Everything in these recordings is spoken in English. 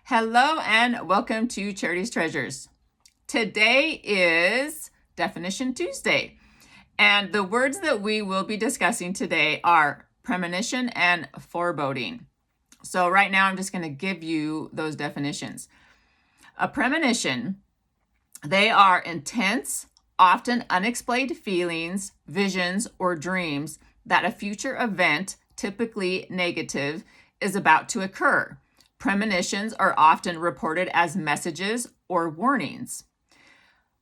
Hello and welcome to Charity's Treasures. Today is Definition Tuesday, and the words that we will be discussing today are premonition and foreboding. So right now I'm just going to give you those definitions. A premonition, they are intense, often unexplained feelings, visions, or dreams that a future event, typically negative, is about to occur. Premonitions are often reported as messages or warnings.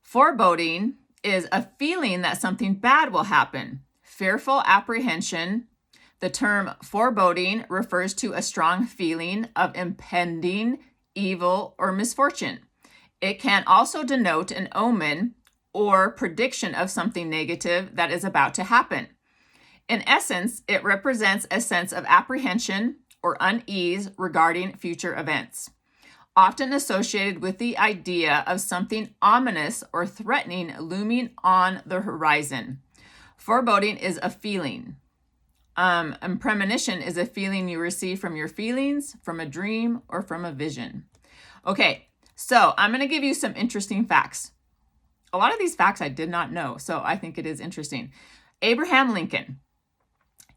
Foreboding is a feeling that something bad will happen. Fearful apprehension. The term foreboding refers to a strong feeling of impending evil or misfortune. It can also denote an omen or prediction of something negative that is about to happen. In essence, it represents a sense of apprehension or unease regarding future events, often associated with the idea of something ominous or threatening looming on the horizon. Foreboding is a feeling. And premonition is a feeling you receive from your feelings, from a dream, or from a vision. Okay, so I'm going to give you some interesting facts. A lot of these facts I did not know, so I think it is interesting. Abraham Lincoln,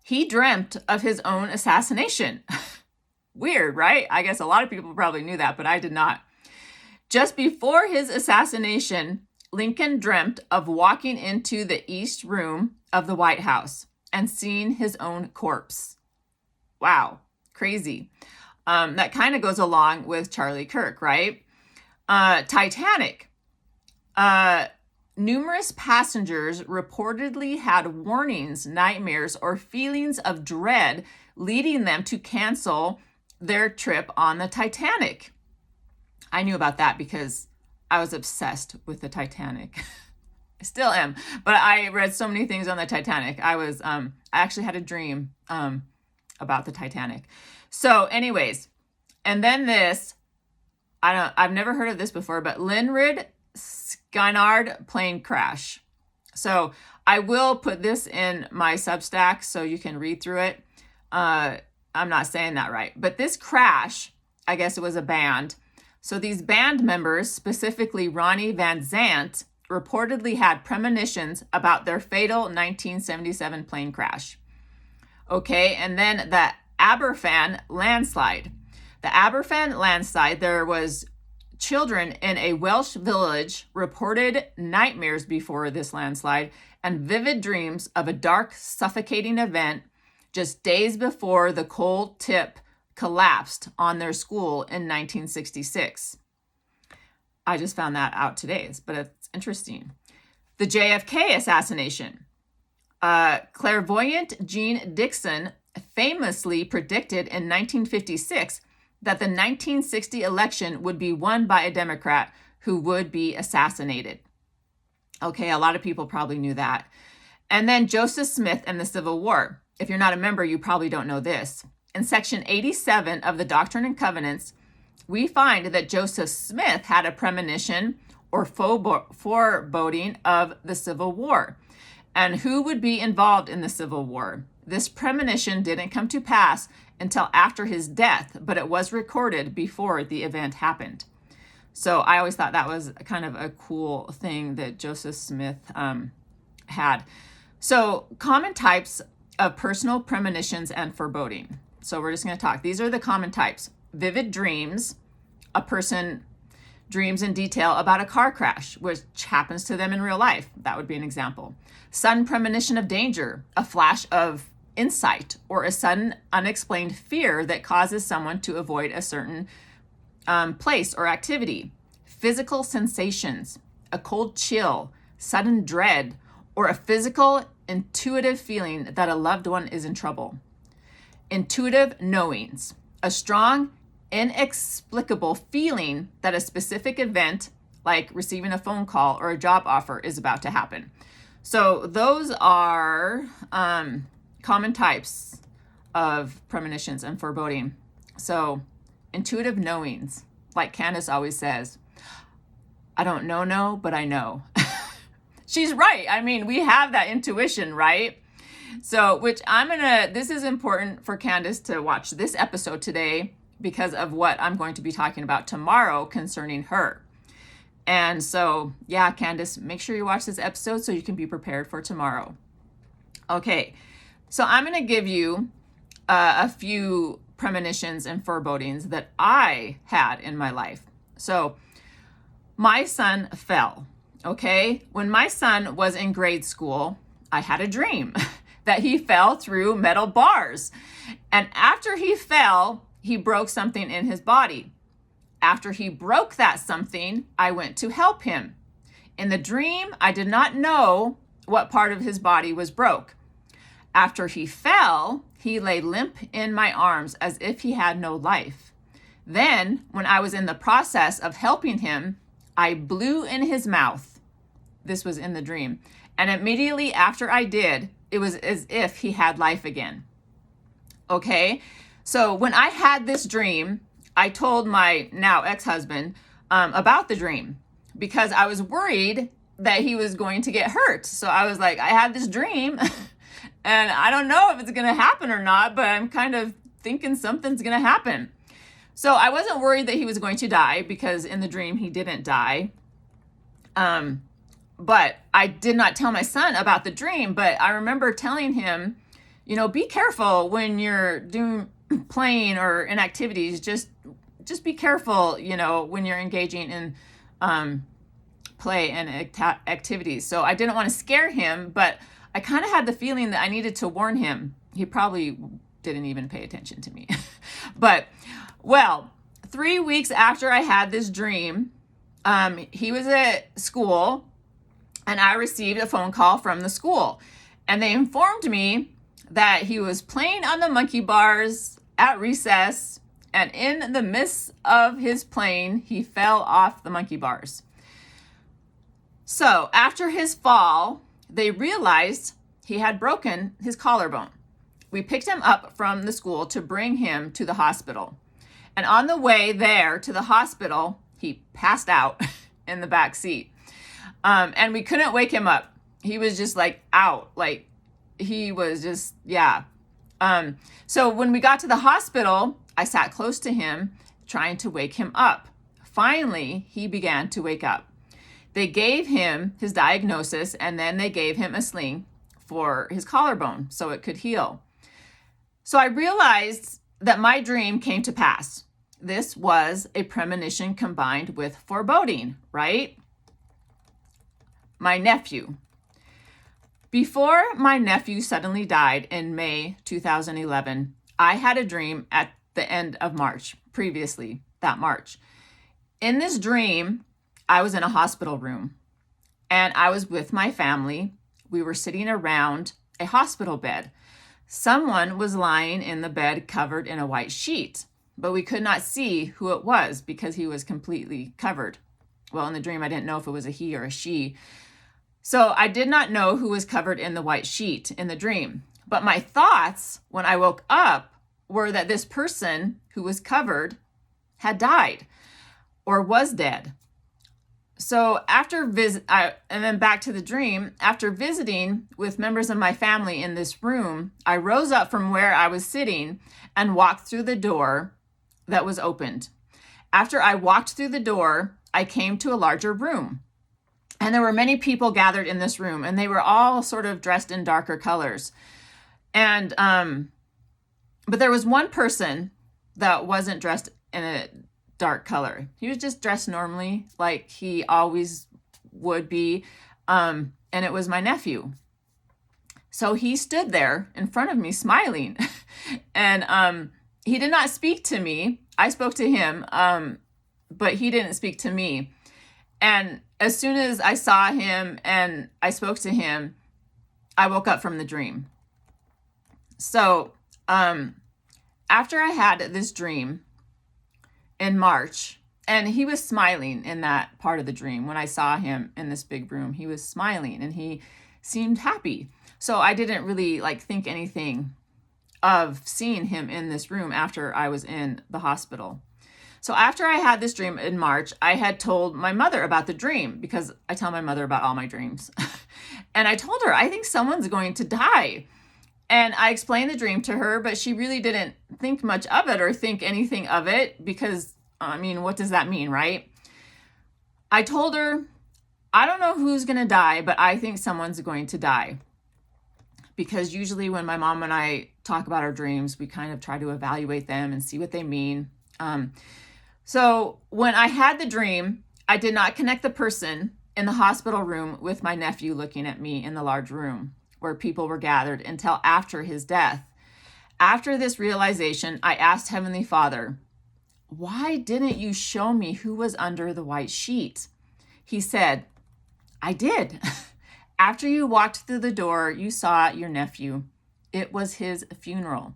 he dreamt of his own assassination. Weird, right? I guess a lot of people probably knew that, but I did not. Just before his assassination, Lincoln dreamt of walking into the East Room of the White House and seeing his own corpse. Wow, crazy. That kind of goes along with Charlie Kirk, right? Titanic. Numerous passengers reportedly had warnings, nightmares, or feelings of dread leading them to cancel their trip on the Titanic. I knew about that because I was obsessed with the Titanic. I still am, but I read so many things on the Titanic. I actually had a dream about the Titanic. So anyways, and then this, I've never heard of this before, but Linrid Skynyrd plane crash. So I will put this in my Substack so you can read through it. I'm not saying that right, but this crash, I guess it was a band. So these band members, specifically Ronnie Van Zant, reportedly had premonitions about their fatal 1977 plane crash. Okay, and then the Aberfan landslide. The Aberfan landslide, there was children in a Welsh village reported nightmares before this landslide and vivid dreams of a dark, suffocating event just days before the coal tip collapsed on their school in 1966. I just found that out today, but it's interesting. The JFK assassination. Clairvoyant Jean Dixon famously predicted in 1956 that the 1960 election would be won by a Democrat who would be assassinated. Okay, a lot of people probably knew that. And then Joseph Smith and the Civil War. If you're not a member, you probably don't know this. In section 87 of the Doctrine and Covenants, we find that Joseph Smith had a premonition or foreboding of the Civil War and who would be involved in the Civil War. This premonition didn't come to pass until after his death, but it was recorded before the event happened. So I always thought that was kind of a cool thing that Joseph Smith had. So common types of personal premonitions and foreboding. So we're just going to talk. These are the common types. Vivid dreams. A person dreams in detail about a car crash, which happens to them in real life. That would be an example. Sudden premonition of danger. A flash of insight or a sudden unexplained fear that causes someone to avoid a certain place or activity. Physical sensations. A cold chill, sudden dread, or a physical intuitive feeling that a loved one is in trouble. Intuitive knowings, a strong, inexplicable feeling that a specific event, like receiving a phone call or a job offer, is about to happen. So those are common types of premonitions and foreboding. So intuitive knowings, like Candace always says, I don't know, but I know. She's right. I mean, we have that intuition, right? So, this is important for Candace to watch this episode today because of what I'm going to be talking about tomorrow concerning her. And so, yeah, Candace, make sure you watch this episode so you can be prepared for tomorrow. Okay, so I'm going to give you a few premonitions and forebodings that I had in my life. So my son fell, okay? When my son was in grade school, I had a dream that he fell through metal bars. And after he fell, he broke something in his body. After he broke that something, I went to help him. In the dream, I did not know what part of his body was broke. After he fell, he lay limp in my arms as if he had no life. Then, when I was in the process of helping him, I blew in his mouth. This was in the dream. And immediately after I did, it was as if he had life again. Okay? So when I had this dream, I told my now ex-husband about the dream because I was worried that he was going to get hurt. So I was like, I had this dream and I don't know if it's going to happen or not, but I'm kind of thinking something's going to happen. So I wasn't worried that he was going to die because in the dream he didn't die. But I did not tell my son about the dream, but I remember telling him, be careful when you're playing or in activities, just be careful, when you're engaging in play and activities. So I didn't want to scare him, but I kind of had the feeling that I needed to warn him. He probably didn't even pay attention to me. But, 3 weeks after I had this dream, he was at school and I received a phone call from the school. And they informed me that he was playing on the monkey bars at recess, and in the midst of his playing, he fell off the monkey bars. So after his fall, they realized he had broken his collarbone. We picked him up from the school to bring him to the hospital. And on the way there to the hospital, he passed out in the back seat. And we couldn't wake him up. He was just out, he was just, yeah. So when we got to the hospital, I sat close to him, trying to wake him up. Finally, he began to wake up. They gave him his diagnosis, and then they gave him a sling for his collarbone so it could heal. So I realized that my dream came to pass. This was a premonition combined with foreboding, right? My nephew. Before my nephew suddenly died in May 2011, I had a dream at the end of March, previously that March. In this dream, I was in a hospital room and I was with my family. We were sitting around a hospital bed. Someone was lying in the bed covered in a white sheet, but we could not see who it was because he was completely covered. Well, in the dream, I didn't know if it was a he or a she. So I did not know who was covered in the white sheet in the dream. But my thoughts when I woke up were that this person who was covered had died or was dead. So and then back to the dream, after visiting with members of my family in this room, I rose up from where I was sitting and walked through the door that was opened. After I walked through the door, I came to a larger room. And there were many people gathered in this room, and they were all sort of dressed in darker colors. And, but there was one person that wasn't dressed in a dark color. He was just dressed normally, like he always would be. And it was my nephew. So he stood there in front of me smiling. And he did not speak to me. I spoke to him, but he didn't speak to me. And as soon as I saw him and I spoke to him, I woke up from the dream. So after I had this dream in March, and he was smiling in that part of the dream. When I saw him in this big room, he was smiling and he seemed happy. So I didn't really think anything of seeing him in this room after I was in the hospital. So after I had this dream in March, I had told my mother about the dream because I tell my mother about all my dreams. And I told her, I think someone's going to die. And I explained the dream to her, but she really didn't think much of it or think anything of it because, what does that mean, right? I told her, I don't know who's going to die, but I think someone's going to die. Because usually when my mom and I talk about our dreams, we kind of try to evaluate them and see what they mean. So when I had the dream, I did not connect the person in the hospital room with my nephew looking at me in the large room where people were gathered until after his death. After this realization, I asked Heavenly Father, why didn't you show me who was under the white sheet? He said, I did. After you walked through the door, you saw your nephew. It was his funeral.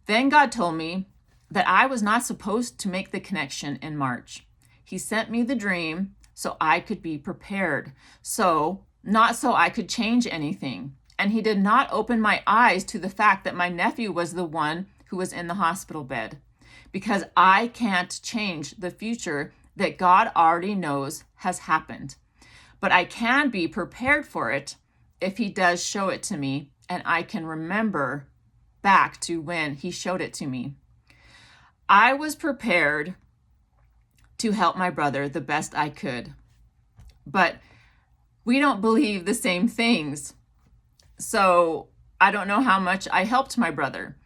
Then God told me that I was not supposed to make the connection in March. He sent me the dream so I could be prepared. Not so I could change anything. And he did not open my eyes to the fact that my nephew was the one who was in the hospital bed. Because I can't change the future that God already knows has happened. But I can be prepared for it if he does show it to me and I can remember back to when he showed it to me. I was prepared to help my brother the best I could. But we don't believe the same things. So I don't know how much I helped my brother.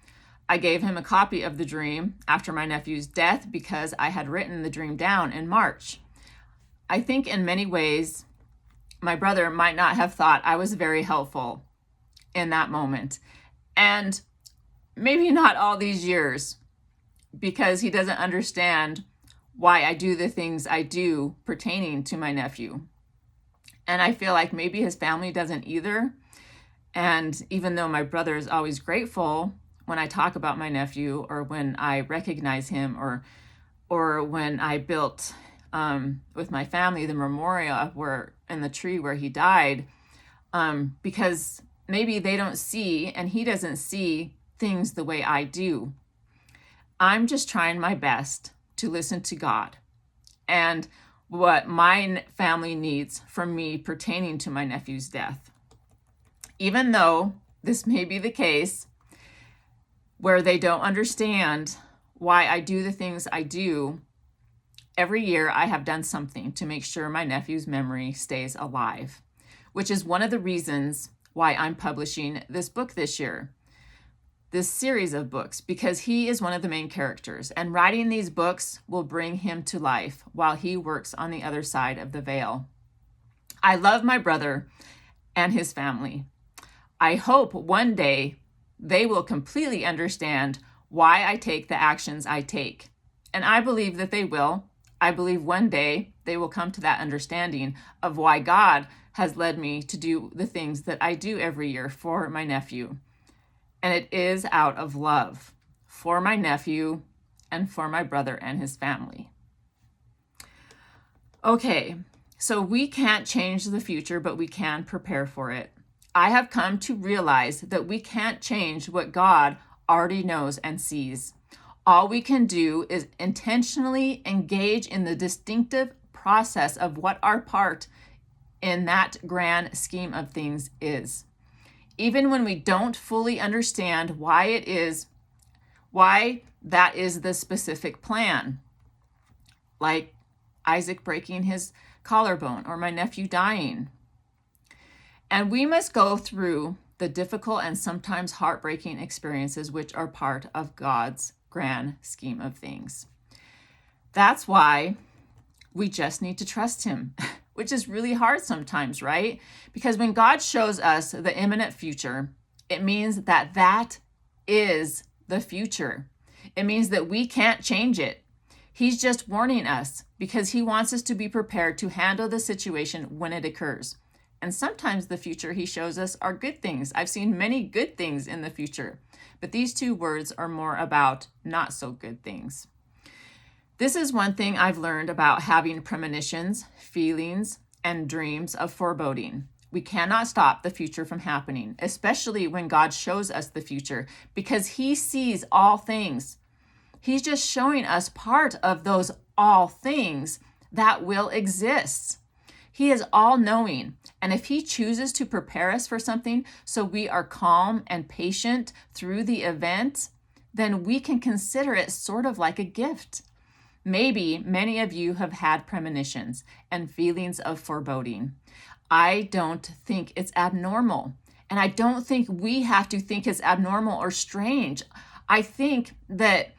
I gave him a copy of the dream after my nephew's death because I had written the dream down in March. I think in many ways, my brother might not have thought I was very helpful in that moment. And maybe not all these years, because he doesn't understand why I do the things I do pertaining to my nephew. And I feel like maybe his family doesn't either. And even though my brother is always grateful when I talk about my nephew or when I recognize him or when I built with my family the memorial of where in the tree where he died, because maybe they don't see and he doesn't see things the way I do. I'm just trying my best to listen to God and what my family needs from me pertaining to my nephew's death. Even though this may be the case where they don't understand why I do the things I do, every year I have done something to make sure my nephew's memory stays alive, which is one of the reasons why I'm publishing this book this year, this series of books, because he is one of the main characters, and writing these books will bring him to life while he works on the other side of the veil. I love my brother and his family. I hope one day they will completely understand why I take the actions I take. And I believe that they will. I believe one day they will come to that understanding of why God has led me to do the things that I do every year for my nephew. And it is out of love for my nephew and for my brother and his family. Okay, so we can't change the future, but we can prepare for it. I have come to realize that we can't change what God already knows and sees. All we can do is intentionally engage in the distinctive process of what our part in that grand scheme of things is. Even when we don't fully understand why that is the specific plan, like Isaac breaking his collarbone or my nephew dying. And we must go through the difficult and sometimes heartbreaking experiences which are part of God's grand scheme of things. That's why we just need to trust him, which is really hard sometimes, right? Because when God shows us the imminent future, it means that that is the future. It means that we can't change it. He's just warning us because he wants us to be prepared to handle the situation when it occurs. And sometimes the future he shows us are good things. I've seen many good things in the future, but these two words are more about not so good things. This is one thing I've learned about having premonitions, feelings, and dreams of foreboding. We cannot stop the future from happening, especially when God shows us the future, because he sees all things. He's just showing us part of those all things that will exist. He is all knowing. And if he chooses to prepare us for something so we are calm and patient through the event, then we can consider it sort of like a gift. Maybe many of you have had premonitions and feelings of foreboding. I don't think it's abnormal. And I don't think we have to think it's abnormal or strange. I think that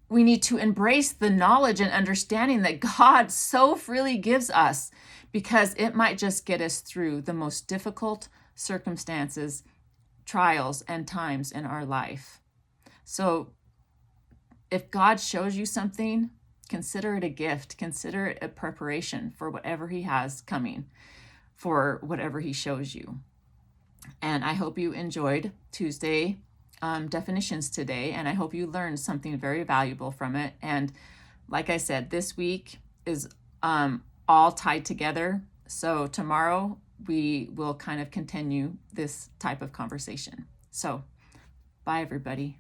we need to embrace the knowledge and understanding that God so freely gives us, because it might just get us through the most difficult circumstances, trials, and times in our life. So if God shows you something, consider it a gift. Consider it a preparation for whatever he has coming, for whatever he shows you. And I hope you enjoyed Tuesday definitions today, and I hope you learned something very valuable from it. And like I said, this week is all tied together. So tomorrow we will kind of continue this type of conversation. So bye, everybody.